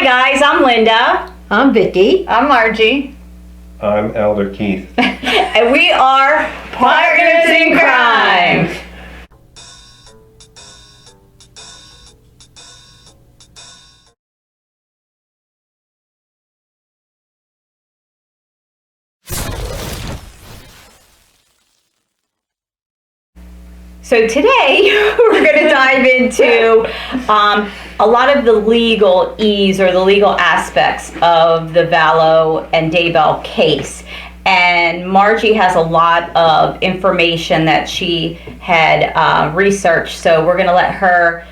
guys, I'm Linda. I'm Vicky. I'm Margie. I'm Elder Keith. And we are Partners in Crime. So today we're going to dive into a lot of the legalese or the legal aspects of the Vallow and Daybell case. And Margie has a lot of information that she had researched. So we're going to let her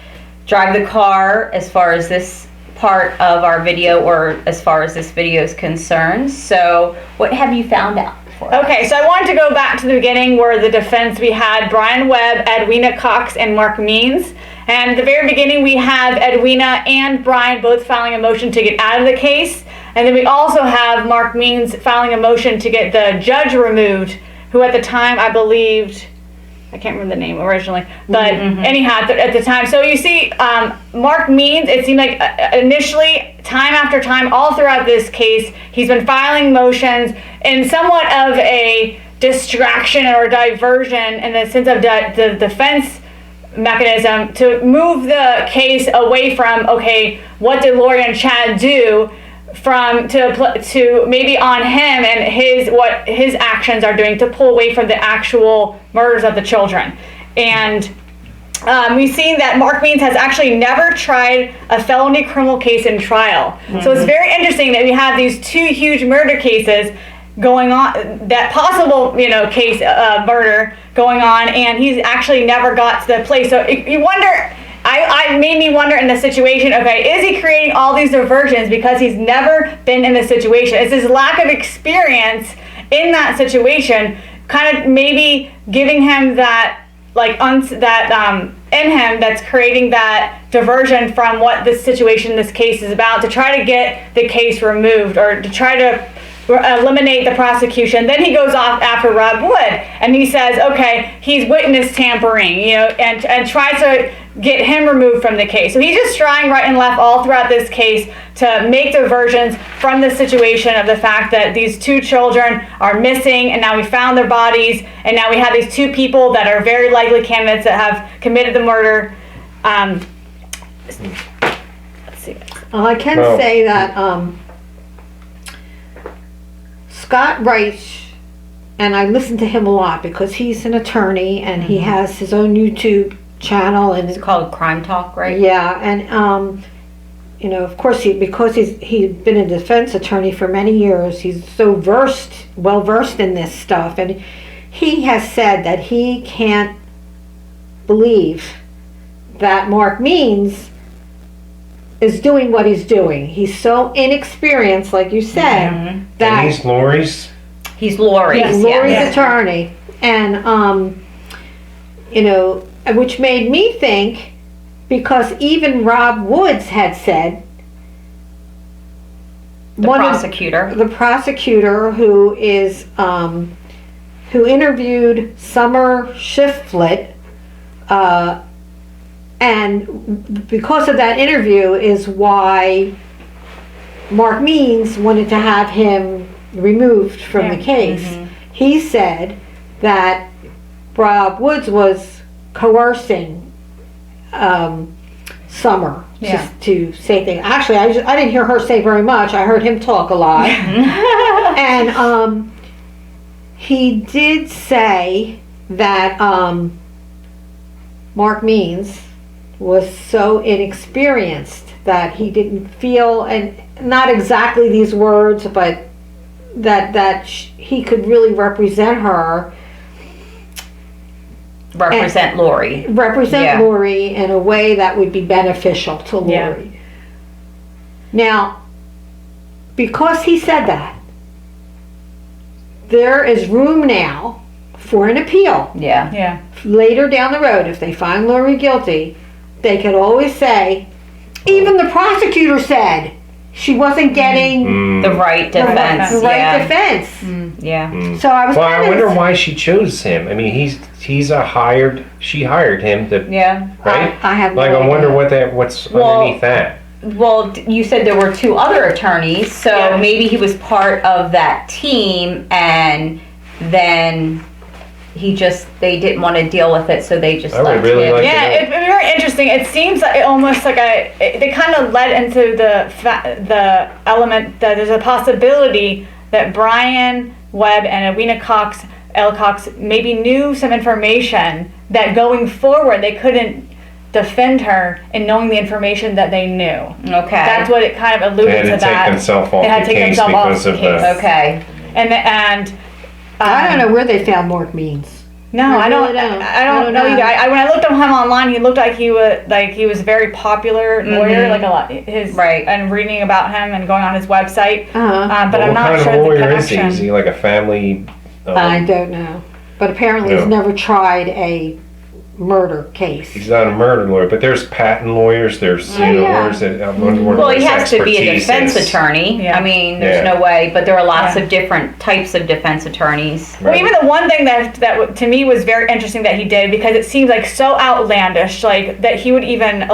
drive the car as far as this part of our video, or as far as this video is concerned. So what have you found out? Okay, so I wanted to go back to the beginning where the defense, we had Brian Webb, Edwina Cox, and Mark Means. And at the very beginning, we have Edwina and Brian both filing a motion to get out of the case. And then we also have Mark Means filing a motion to get the judge removed, who at the time I believed, I can't remember the name originally, but anyhow, at the time. So you see, Mark Means, it seemed like initially, time after time, all throughout this case, he's been filing motions in somewhat of a distraction or diversion in the sense of the defense mechanism to move the case away from, okay, what did Lori and Chad do, from to maybe on him and what his actions are doing, to pull away from the actual murders of the children. And we've seen that Mark Means has actually never tried a felony criminal case in trial. So it's very interesting that we have these two huge murder cases going on, that possible case murder going on, and he's actually never got to the place. So you wonder, I made me wonder in the situation, okay, is he creating all these diversions because he's never been in the situation? Is his lack of experience in that situation kind of maybe giving him that, like, in him that's creating that diversion from what this situation, this case is about, to try to get the case removed or to try to eliminate the prosecution? Then he goes off after Rob Wood and he says, okay, he's witness tampering, and tries to get him removed from the case. So he's just trying right and left all throughout this case to make diversions from the situation of the fact that these two children are missing, and now we found their bodies, and now we have these two people that are very likely candidates that have committed the murder. Let's see. I can say that Scott Reich, and I listen to him a lot because he's an attorney and he has his own YouTube channel, and It's called Crime Talk, right? yeah, and of course because he's been a defense attorney for many years, he's so well versed in this stuff, and he has said that he can't believe that Mark Means is doing what he's doing. He's so inexperienced, like you said, that And he's Lori's? He's Lori's. he's Lori's attorney, and which made me think, because even Rob Woods had said, The prosecutor. the prosecutor who is who interviewed Summer Shiflett, and because of that interview is why Mark Means wanted to have him removed from the case. He said that Rob Woods was coercing Summer to say things. Actually, I didn't hear her say very much. I heard him talk a lot. And he did say that Mark Means was so inexperienced that he didn't feel, and not exactly these words, but that he could really represent her. Represent Lori. Lori in a way that would be beneficial to Lori. Yeah. Now, because he said that, there is room now for an appeal. Yeah. Later down the road, if they find Lori guilty, they could always say, even the prosecutor said she wasn't getting The right defense. the right defense. Yeah. So I was Well, I kind wonder of, why she chose him. I mean, she hired him to, Yeah. right? I have no Like, I idea. wonder what's underneath that. Well, you said there were 2 other attorneys, so Yeah. maybe he was part of that team, and then they didn't want to deal with it, so they just I would left really him. like- Yeah, it'd be very interesting. It seems like almost like they kind of led into the element that there's a possibility that Brian Webb and Edwina L. Cox maybe knew some information that going forward they couldn't defend her in knowing the information that they knew. Okay. That's what it kind of They alluded had to to that. take themselves off They had the to take case themselves off because the of case. the. Okay. And I don't know where they found Mark Means. No, I I don't. really don't. I don't I don't know know. either. When I looked at him online, he looked like he was a very popular lawyer, like a lot. Right. And reading about him and going on his website. Uh-huh. But Well, I'm what not kind sure of the lawyer is connection. he? Is he like a family? I don't know. But apparently he's No. never tried a murder case. He's not a murder lawyer, but there's patent lawyers. There's Oh, yeah. lawyers that. I wonder what Well, he his has to be a expertise defense is. attorney. Yeah. I mean, there's Yeah. no way, but there are lots Yeah. of different types of defense attorneys. Well, Right. even the one thing that to me was very interesting that he did, because it seems like so outlandish, like that he would even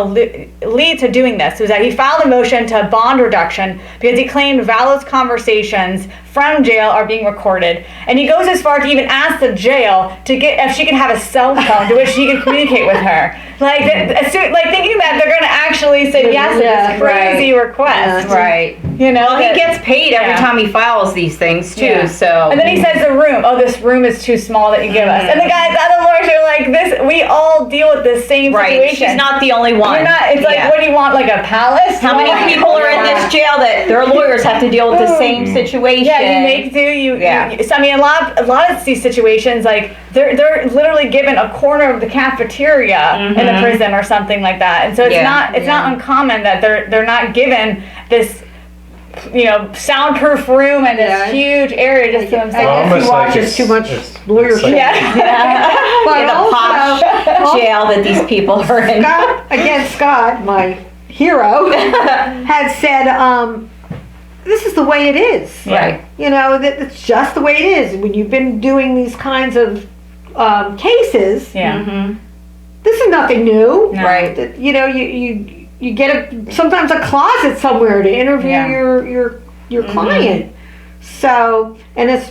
lead to doing this, was that he filed a motion to bond reduction because he claimed Vallow's conversations from jail are being recorded, and he goes as far to even ask the jail to get if she can have a cell phone to which he can communicate with her, like thinking that they're going to actually say yes to Yeah, this crazy request, Right. You know, Well, he that- gets paid every Yeah. time he files these things too. Yeah. So. And then he says the room. Oh, this room is too small that you give us. And the other lawyers are like, "This. We all deal with the same Right. situation. She's not the only one. You're not. It's like, Yeah. what do you want? Like a palace? How many Well, people are in this jail that their lawyers have to deal with the same situation? Yeah, you make do. Yeah. So I mean, a lot of these situations, like they're literally given a corner of the cafeteria in the prison or something like that. And so it's Yeah. not uncommon that they're not given this, soundproof room and this Yeah. huge area just to I themselves. guess Almost he like watches too much it's lawyer like- shit. Yeah. But the also, posh jail that these people are in. Scott, my hero, had said, this is the way it is. Right. You know, that it's just the way it is. When you've been doing these kinds of cases, Yeah. this is nothing new. No. Right. That, you know, you get sometimes a closet somewhere to interview Yeah. your client. So, and it's,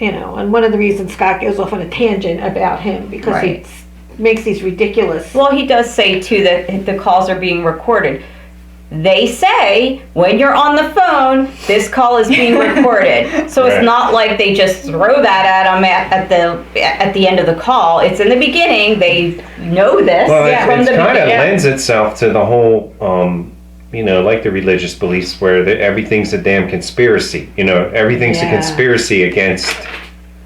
and one of the reasons Scott goes off on a tangent about him because Right. he makes these ridiculous. Well, he does say too that the calls are being recorded. They say when you're on the phone, this call is being recorded. So Right. it's not like they just throw that at them at the end of the call. It's in the beginning. They know this Well, from it the kind of beginning. lends itself to the whole, like the religious beliefs where everything's a damn conspiracy. Everything's a Yeah. conspiracy against,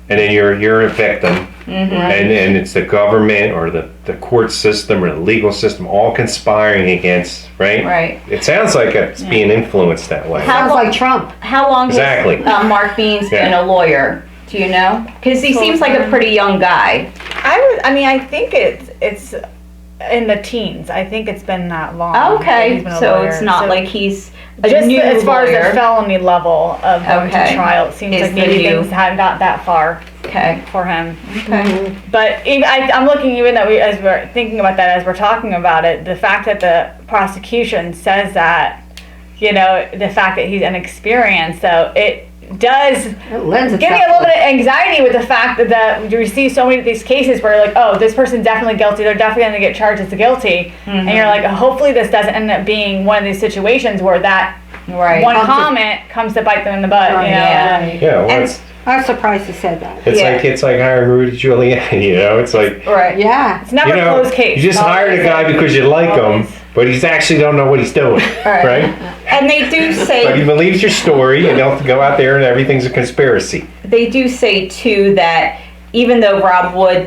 and then you're a victim, and it's the government or the court system or the legal system all conspiring against, right? Right. It sounds like it's being influenced that way. Sounds like Trump. How long Exactly. has Mark Bean's Yeah. been a lawyer? Do you know? Because he seems like a pretty young guy. I think it's in the teens. I think it's been that long. that Okay, he's been a so lawyer. it's not So like he's a just new as far lawyer. as the felony level of going Okay. to trial, it seems Is like the maybe new- things haven't got that far Okay. for him. Okay. But I'm looking, even though as we're thinking about that, as we're talking about it, the fact that the prosecution says that, the fact that he's inexperienced, so it does It lends give me a little bit of anxiety with the fact that you see so many of these cases where you're like, oh, this person's definitely guilty. They're definitely going to get charged as guilty. And you're like, hopefully this doesn't end up being one of these situations where that Right. one comment comes to bite them in the butt. Right, yeah. Yeah, well, And- it's I'm surprised he said that. Yeah. it's like hiring Rudy Giuliani. It's like Right. Yeah. It's never a closed case. you just It's hired a always guy because you like him, always. but he's actually don't know what he's doing, right? And they do But he say believes your story, and he'll go out there and everything's a conspiracy. too that even though Rob Wood,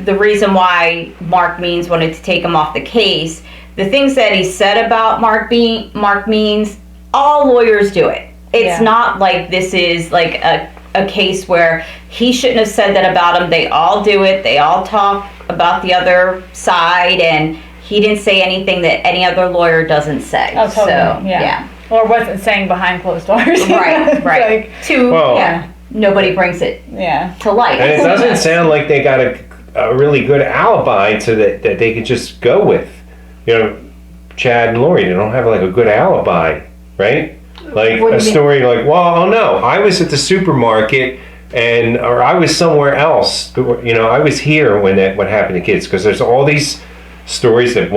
the reason why Mark Means wanted to take him off the case, the things that he said about Mark Means, all lawyers do it. It's Yeah. not like this is like a case where he shouldn't have said that about him. They all do it. They all talk about the other side, and he didn't say anything that any other lawyer doesn't say. Oh, totally. So, yeah. Or wasn't saying behind closed doors. Right, right. Well- Nobody brings it Yeah. to light. And it doesn't sound like they got a really good alibi that they could just go with. Chad and Lori. They don't have like a good alibi, right? Like What do a you mean? story like, well, oh no, I was at the supermarket or I was somewhere else. You know, I was here when what happened to kids, because there's all these stories that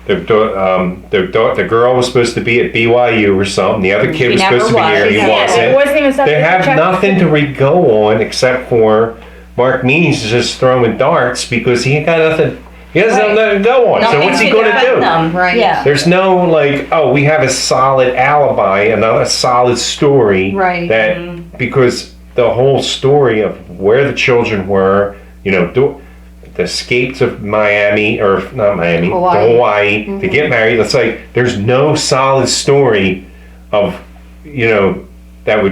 the girl was supposed to be at BYU or something. The other kid was never supposed to be was. here. He Yeah, wasn't. it wasn't even something They to have check. nothing to go on except for Mark Means is just throwing darts because he ain't got nothing. He doesn't have nothing to go on. So Nothing what's he to going to defend do? them. Right. Yeah. There's no like, oh, we have a solid alibi, another solid story. Right. That because the whole story of where the children were, you know, the escape to Miami or not Miami, Hawaii. to Hawaii to get married. It's like there's no solid story of, you know, that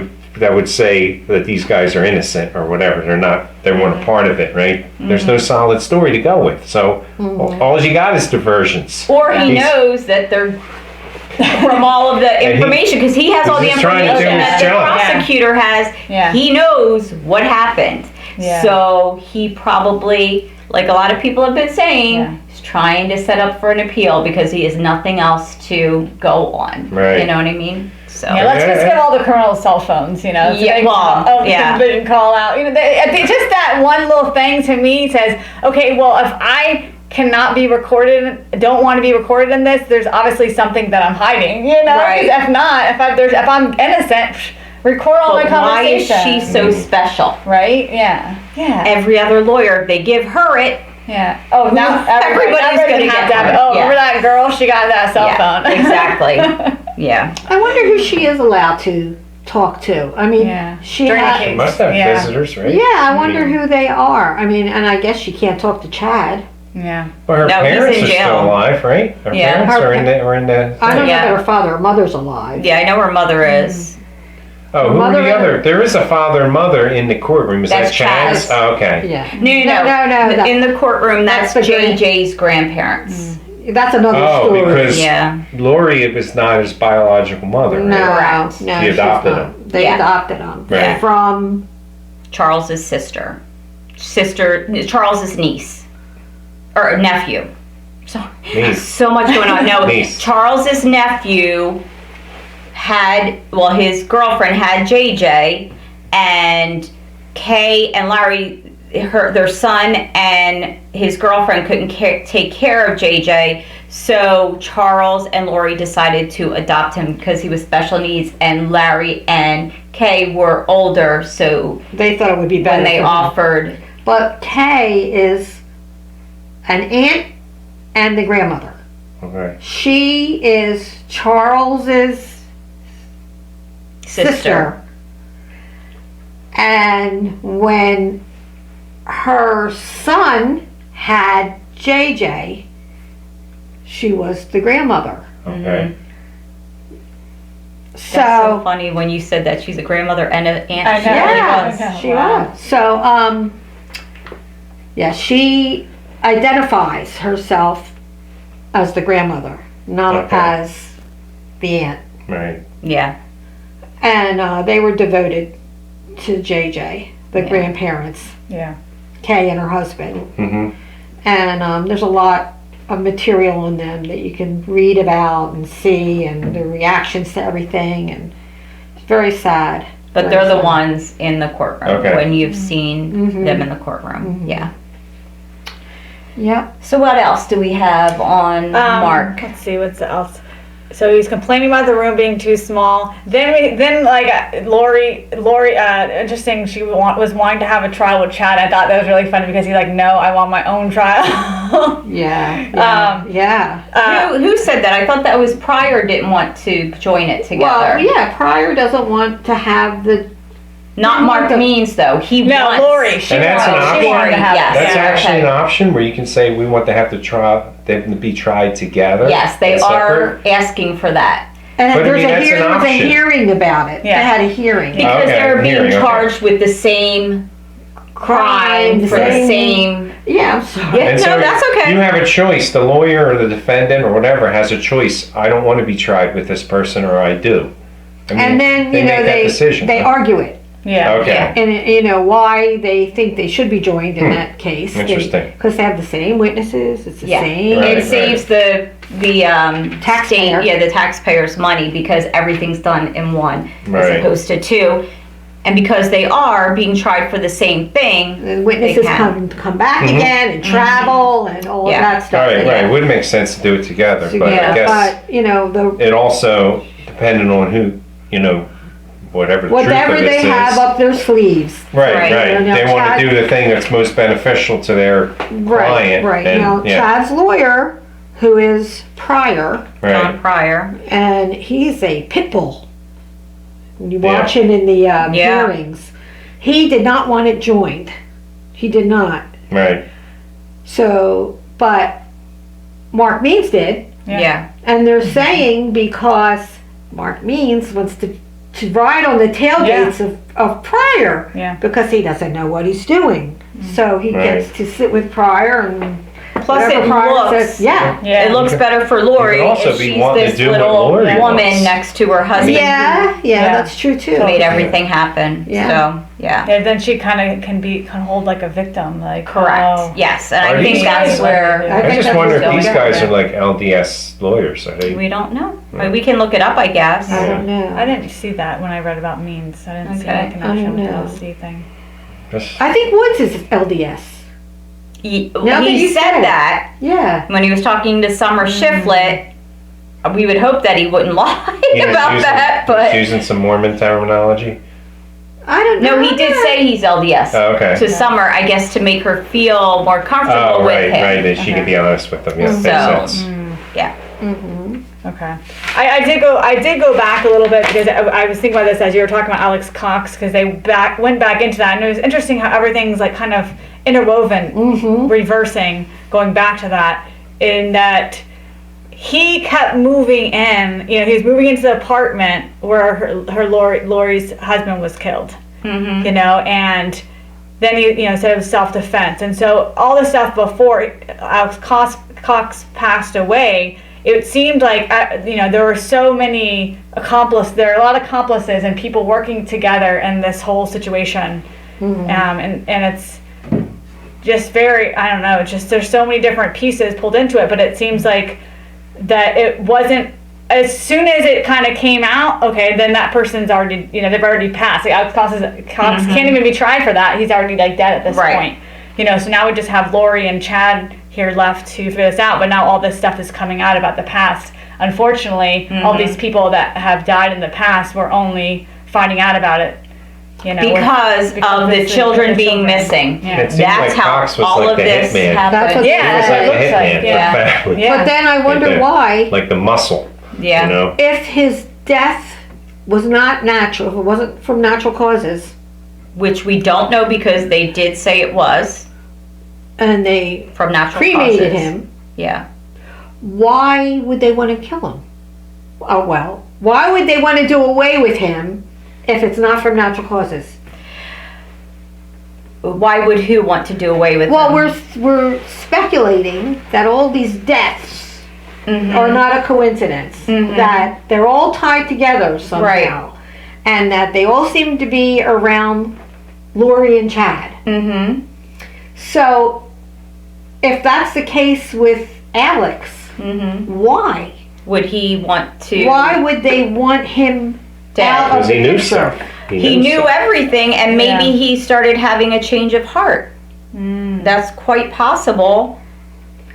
would say that these guys are innocent or whatever. They're not. They weren't a part of it, right? There's no solid story to go with. So all you got is diversions. Or he He's- knows that they're from all of the information, because he has all the he's trying information to do his that the job. prosecutor has. Yeah. He knows what happened. Yeah. So he probably, like a lot of people have been saying, Yeah. is trying to set up for an appeal because he has nothing else to go on. Right. You know what I mean? So Yeah, let's just get all the criminals' cell phones, you know. So Yeah, they can well, call, yeah. They can call out. You know, I think just that one little thing to me says, okay, well, if I cannot be recorded, don't want to be recorded in this, there's obviously something that I'm hiding, you know. 'Cause Right. if not, if I'm innocent, record all my but why is conversation. she so special? Right? Yeah. Yeah. Every other lawyer, they give her it. Yeah. Oh, now Everybody's everybody gonna have get to have it. one. Oh, Yeah. remember that girl? She got that cell Yeah, phone. exactly. Yeah. I wonder who she is allowed to talk to. I mean, Yeah. she During the ha- case. They must have Yeah. visitors, right? Yeah, I wonder mean, who they are. I mean, and I guess she can't talk to Chad. Yeah. Well, her No, he's parents in are jail. still alive, right? Her Yeah. parents Her are in the. I don't Yeah. know that her father or mother's alive. Yeah, I know her mother is. Oh, who are Mother the and- other? There is a father and mother in the courtroom. Is That's that Chad's? Chad's. Oh, okay. Yeah. No. that- In the courtroom, that's That's the grand- JJ's grandparents. That's another Oh, story. because Yeah. Lori was not his biological mother. No, Right? Correct. no, She she's adopted not. him. They Yeah. adopted him Right. from. Charles's sister. Charles's niece. Or nephew. So, Niece. so much going on. No, Niece. Charles's nephew his girlfriend had JJ, and Kay and Larry, their son and his girlfriend couldn't take care of JJ, so Charles and Lori decided to adopt him because he was special needs, and Larry and Kay were older, so They thought it would be better when they for him. offered, But Kay is an aunt and the grandmother. Okay. She is Charles's sister. And when her son had JJ, she was the grandmother. Okay. That's so So, funny when you said that she's a grandmother and an aunt. I She know. really yeah, was. I know. she Wow. was. So, yeah, she identifies herself as the grandmother, not Okay. as the aunt. Right. Yeah. And they were devoted to JJ, the Yeah. grandparents, Yeah. Kay and her husband. Mm-hmm. And there's a lot of material in them that you can read about and see, and the reactions to everything, and it's very sad. But Very they're the sad. ones in the courtroom Okay. when you've seen Mhm. them in the courtroom. Mhm. Yeah. Yep. So what else do we have on Mark? Let's see what's else. So he's complaining about the room being too small. Then Lori, interesting. She was wanting to have a trial with Chad. I thought that was really funny because he's like, no, I want my own trial. Yeah. Um, Yeah. Who said that? I thought that was Pryor didn't want to join it together. Well, yeah, Pryor doesn't want to have the. Not Mark Means though. He No, wants. Lori. She And that's an wanted- she option? wanted to have Yes. it. That's Yeah, actually okay. an option where you can say we want to have the trial them to be tried together. Yes, they and are separate. asking for that But, I And mean, that's an there was a option. hearing about it. Yeah. They had a hearing. because Okay, they're being hearing, okay. charged with the same crime the for the same- same. Yeah, I'm sorry. Yeah, And no, so that's okay. You have a choice. The lawyer or the defendant or whatever has a choice. I don't want to be tried with this person, or I do. I mean, And then they you know make that decision. they argue it Yeah. Okay. And why they think they should be joined in that case. Interesting. Because they have the same witnesses. It's the same. Right. It saves the Taxpayer. state, the taxpayers money because everything's done in one Right. as opposed to two. And because they are being tried for the same thing, The witnesses they can. come back again and travel and all Yeah. of that stuff. Right. Right. It would make sense to do it together, but Yeah, I guess but it also depending on who whatever the whatever truth of they this have is. up their sleeves. Right, Right. right. Now, They want Chad- to do the thing that's most beneficial to their client. Right. And, Now, yeah, Chad's lawyer, who is Pryor, John right. Pryor. and he's a pit bull. When you Yeah. watch him in the hearings, he did not want it joined. He did not. Right. So, but Mark Means did, Yeah. and they're saying because Mark Means wants to ride on the tailgates of Pryor Yeah. because he doesn't know what he's doing. So he Right. gets to sit with Pryor and Plus whatever it Pryor looks, says, yeah. Yeah. it looks better for Lori He could also if be she's wanting to this do what little Lori woman wants. next to her husband Yeah, Yeah. that's true too. who made everything happen. Yeah. So, yeah. Yeah, then she kind of can hold like a victim, like Correct. oh. Yes, and Are I think these that's guys- where I I think just that's wonder what's if these going guys on. are like LDS lawyers. Are they? we don't know. We can look it up, I guess. I don't know. I didn't see that when I read about Means. I didn't see Okay. the connection with the know. LC thing. Just- I think Woods is LDS. He Now that you said say it. that Yeah. when he was talking to Summer Shiflett. We would hope that he wouldn't lie he was about using- that, he was but using some Mormon terminology. I don't know. no, he did say he's LDS Oh, okay. to Summer, I guess, to make her feel more comfortable Oh, with right, him. right. That she could be honest with them. Yeah, So, makes sense. Yeah. Okay. I did go back a little bit because I was thinking about this as you were talking about Alex Cox because they went back into that, and it was interesting how everything's like kind of interwoven, reversing, going back to that, in that he kept moving in. He was moving into the apartment where Lori's husband was killed. And then he said it was self-defense, and so all the stuff before Alex Cox passed away. It seemed like there were so many there are a lot of accomplices and people working together in this whole situation, and it's just very, I don't know, it's just there's so many different pieces pulled into it, but it seems like that it wasn't as soon as it kind of came out. Okay, then that person's already they've already passed. Like Alex Cox can't even be tried for that. He's already like dead at this point. So now we just have Lori and Chad here left to figure this out, but now all this stuff is coming out about the past. Unfortunately, all these people that have died in the past were only finding out about it, because of the children being missing. Yeah. It seemed That's like how Cox was all like of the this hitman. happened. That's what- He Yeah, was like it the looks like, hitman yeah. for family. Yeah. But then I wonder the- why, Like the muscle. Yeah. You know? if his death was not natural, if it wasn't from natural causes, Which we don't know because they did say it was and they from natural cremated causes. him, Yeah. why would they want to kill him? Oh, well, why would they want to do away with him if it's not from natural causes? Why would who want to do away with Well, them? we're speculating that all these deaths are not a coincidence, that they're all tied together somehow, and that they all seem to be around Lori and Chad. So, if that's the case with Alex, why? Would he want to? Why would they want him Dead. out of Because the he knew picture? stuff. He knew stuff. everything, and maybe he started having a change of heart. That's quite possible.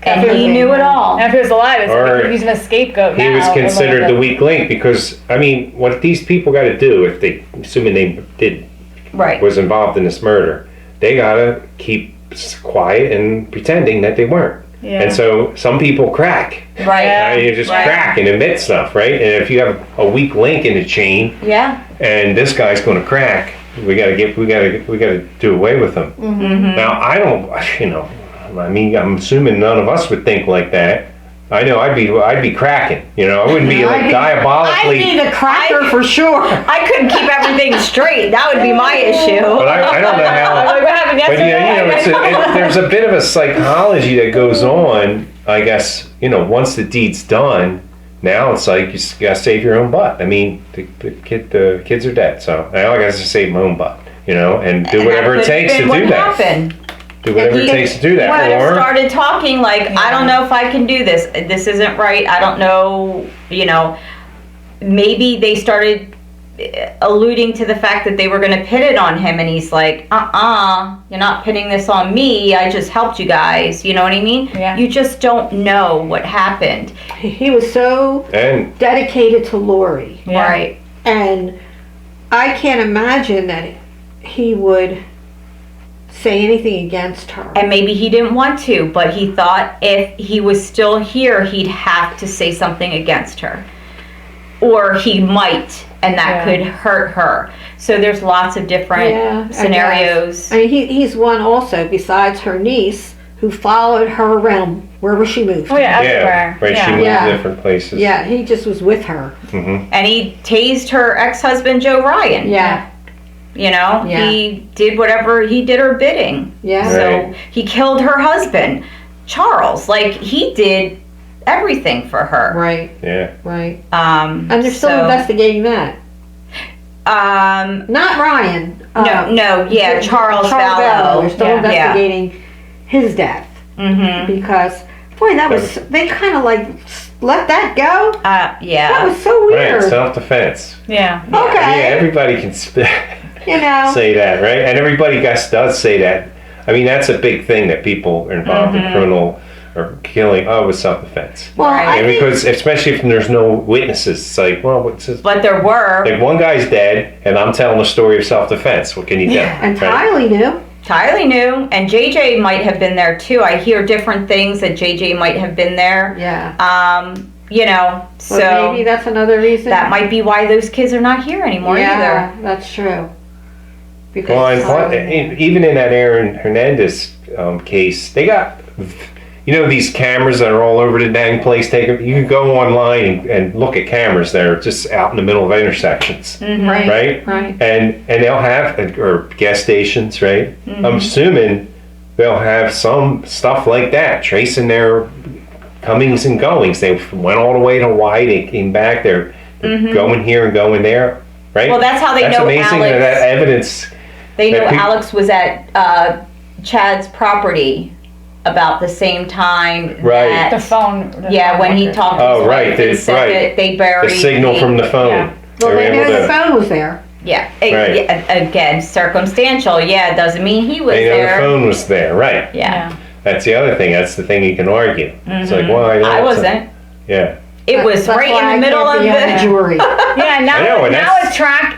And he knew it all. And if he was alive, it's Or like he's a scapegoat He now. was a little considered the bit. weak link because, I mean, what these people got to do, if they, assuming they Right. was involved in this murder, they got to keep quiet and pretending that they weren't. Yeah. And so some people crack. Right. Yeah. You just Right. crack and admit stuff, right? And if you have a weak link in the chain, Yeah. and this guy's going to crack, we got to do away with him. Now I don't, I mean, I'm assuming none of us would think like that. I know I'd be cracking. I wouldn't be like I'd diabolically. be the cracker for sure. I couldn't keep everything straight. That would be my issue. But I don't know how. Like what happened But yesterday? there's a bit of a psychology that goes on. I guess once the deed's done, now it's like you gotta save your own butt. I mean, the kids are dead, so now I gotta just save my own butt, and do whatever it takes to do that. Happened. Do whatever it takes to do that. When Or started talking like, I don't know if I can do this. This isn't right. I don't know. Maybe they started alluding to the fact that they were going to pin it on him, and he's like, you're not pinning this on me. I just helped you guys. You know what I mean? Yeah. You just don't know what happened. He was so dedicated to Lori. Yeah. Right. And I can't imagine that he would say anything against her. And maybe he didn't want to, but he thought if he was still here, he'd have to say something against her. Or he might, and that could hurt her. So there's lots of different scenarios. I mean, he's one also, besides her niece, who followed her around wherever she moved. Oh yeah, everywhere. Right. She moved to different places. Yeah, he just was with her. Mm-hmm. And he tased her ex-husband, Joe Ryan. Yeah. He did whatever, he did her bidding. Yeah. So he killed her husband, Charles. Like, he did everything for her. Right. Yeah. Right. And they're still investigating that. Not Ryan. Charles Vallow. They're still investigating his death. Mm-hmm. Because, boy, they kind of like let that go. That was so weird. Right, self-defense. Yeah. Okay. Yeah, everybody can say that, right? And everybody does say that. I mean, that's a big thing that people are involved in criminal or killing. Oh, with self-defense. Well, Right. Because especially if there's no witnesses, it's like, well, what's this? But there were. Like, one guy's dead, and I'm telling a story of self-defense. What can you do? And right? Tylee knew. Tylee knew, and JJ might have been there too. I hear different things that JJ might have been there. Yeah. So Well, maybe that's another reason. that might be why those kids are not here anymore either. Yeah, that's true. Because Well, and even in that Aaron Hernandez case, they got, these cameras that are all over the dang place. You can go online and look at cameras that are just out in the middle of intersections, Right. And they'll have, or gas stations, right? I'm assuming they'll have some stuff like that, tracing their comings and goings. They went all the way to Hawaii, they came back, they're going here and going there, right? Well, that's how they know amazing Alex. that evidence. They know Alex was at Chad's property about the same time. Right. That, The phone. when he talked to his wife and said that they buried the signal from the phone. Yeah. Well, they knew the phone was there. Again, circumstantial. Yeah, doesn't mean he was They know there. the phone was there, right? Yeah. That's the other thing. That's the thing you can argue. It's like, well, I wasn't. Yeah. It was That's right why in the I middle of can't be on the the. jury. Yeah, I know, and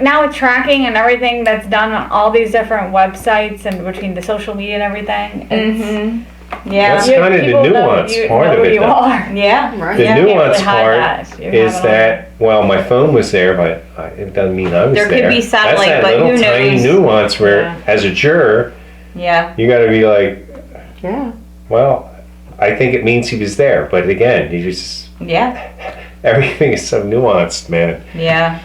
now with tracking and everything that's done on all these different websites and between the social media and everything. It's, Yeah. That's kind of the people know nuance you part know of who it, you though. are. Yeah. Right. The Yeah. nuance Can't really hide part that. You is have it that, well, my phone was there, but it doesn't mean I was There there. could be satellite, That's that but little who tiny knows? nuance where, Yeah. as a juror, Yeah. you got to be like, Yeah. well, I think it means he was there. But again, Yeah. everything is so nuanced, man. Yeah.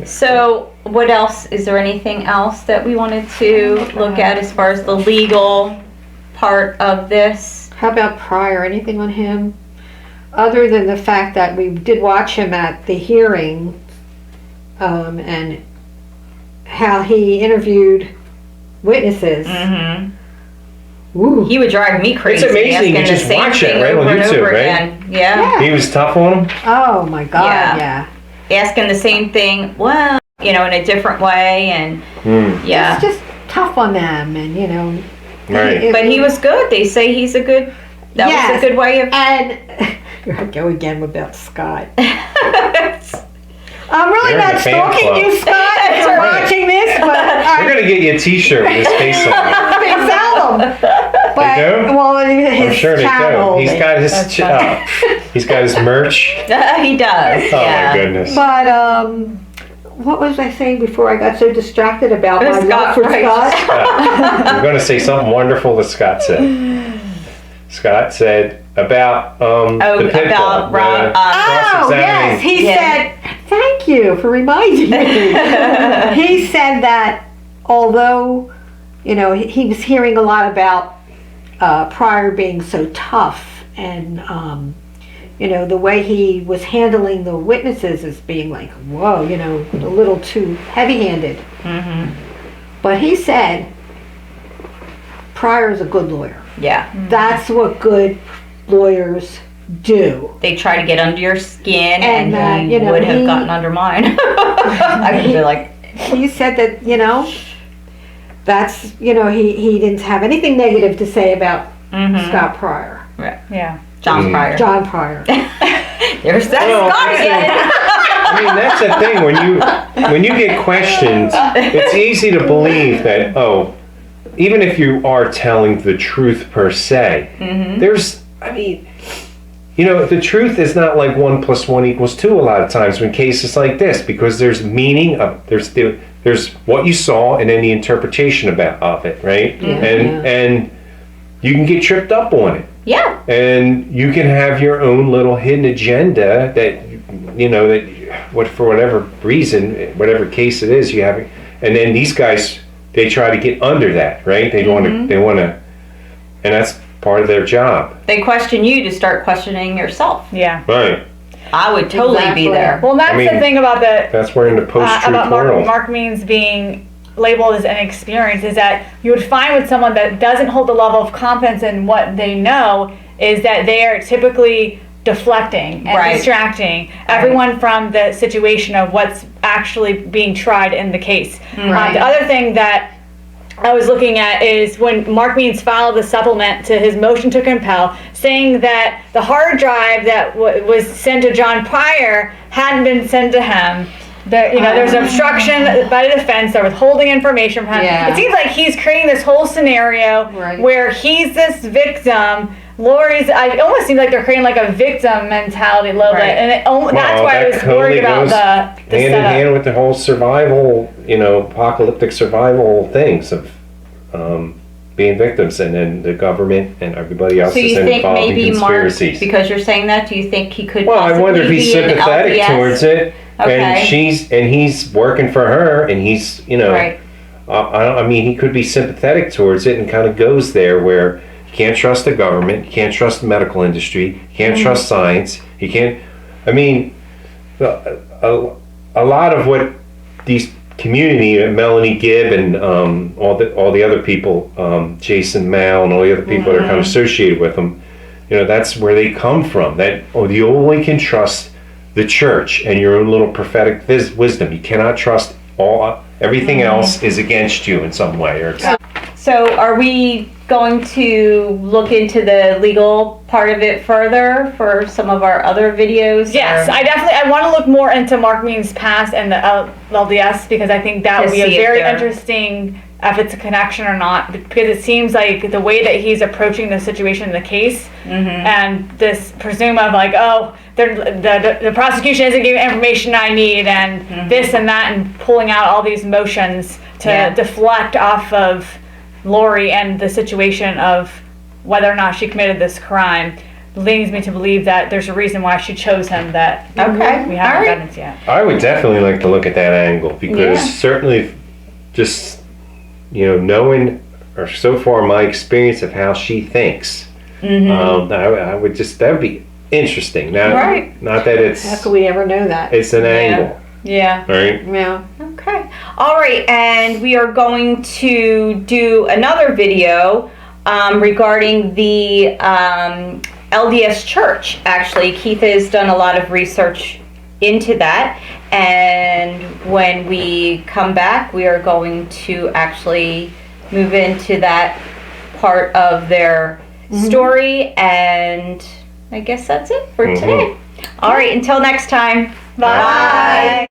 So, what else? Is there anything else that we wanted to look at as far as the legal part of this? How about Pryor? Anything on him? Other than the fact that we did watch him at the hearing, and how he interviewed witnesses. Mm-hmm. Ooh. He would drive me crazy. It's amazing. asking You the just same watch it, thing right, on over and YouTube, over right? again. Yeah. Yeah. He was tough on him. Oh my God! Yeah. Yeah. Asking the same thing. Well, in a different way, and yeah. It's just tough on them, and Right. But he was good. They say he's a good. That was Yes. a good way of. And I go again about Scott. I'm really You're in not the fan stalking club. you, Scott, That's for right. watching this, but We're gonna get you a T-shirt with his face on it. they sell them. But They do? well, his I'm sure they channel. do. He's got his he's got his merch. He does. Oh yeah. my goodness. But what was I saying before I got so distracted about my love for right. Scott? I'm going to say something wonderful that Scott said. Scott said about the pit about bull, Rob. Oh yes, he Yeah. said. Thank you for reminding me. He said that although he was hearing a lot about Pryor being so tough and you know, the way he was handling the witnesses as being like, whoa, you know, a little too heavy-handed. But he said Pryor's a good lawyer. Yeah. That's what good lawyers do. They try to get under your skin, And, and he you know, would have he- gotten under mine. I would be like, He said that, you know, that's, you know, he didn't have anything negative to say about Scott Pryor. Yeah. John Pryor. John Pryor. There's that Well, Scott again. I mean, that's the thing. When you get questions, it's easy to believe that, oh, even if you are telling the truth per se, there's, I mean, you know, the truth is not like 1 + 1 = 2 a lot of times in cases like this, because there's meaning of, there's what you saw and then the interpretation of it, right? And you can get tripped up on it. Yeah. And you can have your own little hidden agenda that, you know, for whatever reason, whatever case it is, you have, and then these guys, they try to get under that, right? They want to, and that's part of their job. They question you to start questioning yourself. Yeah. Right. I would totally Exactly. be there. Well, that's I mean, the thing about the That's where in the post-truth about world. Mark Means being labeled as inexperienced is that you would find with someone that doesn't hold the level of confidence in what they know is that they are typically deflecting and Right. distracting everyone from the situation of what's actually being tried in the case. Right. The other thing that I was looking at is when Mark Means filed the supplement to his motion to compel, saying that the hard drive that was sent to John Pryor hadn't been sent to him. There's obstruction by the defense. They're withholding information from him. Yeah. It seems like he's creating this whole scenario Right. where he's this victim. It almost seems like they're creating like a victim mentality a little Right. bit, and that's why I that was worried totally about goes the hand in setup. hand with the whole survival, you know, apocalyptic survival things of being victims, and then the government and everybody else So is you think involved in maybe Mark, conspiracies. because you're saying that, do you think he could Well, I wonder if possibly he's be an sympathetic LDS? towards it, Okay. and he's working for her, and he's, you know, Right. I mean, he could be sympathetic towards it, and kind of goes there where you can't trust the government, you can't trust the medical industry, you can't trust science, you can't. I mean, a lot of what these community, Melanie Gibb and all the other people, Jason Mal and all the other people that are kind of associated with them, you know, that's where they come from. That you only can trust the church and your own little prophetic wisdom. You cannot trust everything else is against you in some way. Or So are we going to look into the legal part of it further for some of our other videos? Yes, or- I want to look more into Mark Means' past and the LDS, because I think that To would be a see if very they're- interesting, if it's a connection or not, because it seems like the way that he's approaching the situation in the case, and this presume of like, oh, the prosecution isn't giving information I need, and this and that, and pulling out all these motions to Yeah. deflect off of Lori and the situation of whether or not she committed this crime, leads me to believe that there's a reason why she chose him that Okay. we All haven't right. evidence yet. I would definitely like to look at that angle, because Yeah. certainly, just, you know, knowing, or so far my experience of how she thinks, I would just, that would be interesting. Now, Right. not that How could we ever know that? it's an angle, Yeah. right? Yeah. Okay. All right. And we are going to do another video regarding the LDS Church. Actually, Keith has done a lot of research into that. And when we come back, we are going to actually move into that part of their story. And I guess that's it for today. All right. Until next time. Bye.